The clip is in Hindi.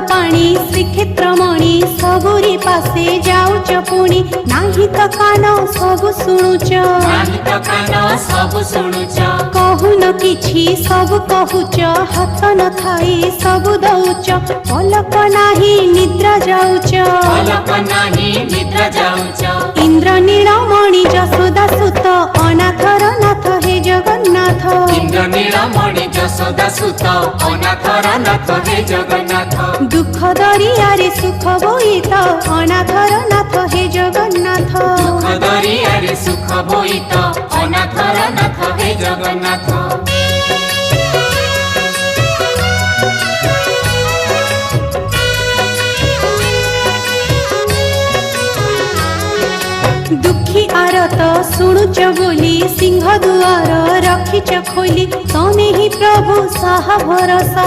पाणी श्रीक्षेत्र मणि सबुरी पासे जाऊच पुणी नाही तो कान सब शुणुच कहून किछि सब कहुच हाथ न थाई सब दउच पलक नाही निद्रा जाऊच इंद्र नीलमणि जसोदा सुत अनाथर नाथ हे जगन्नाथ दुख दरिया रे सुख बोईत अनाथर नाथ हे जगन्नाथ दुखी आरत शुणुच बोली सिंह दुआर रखिच खोली तमे ही प्रभु साहा भरोसा।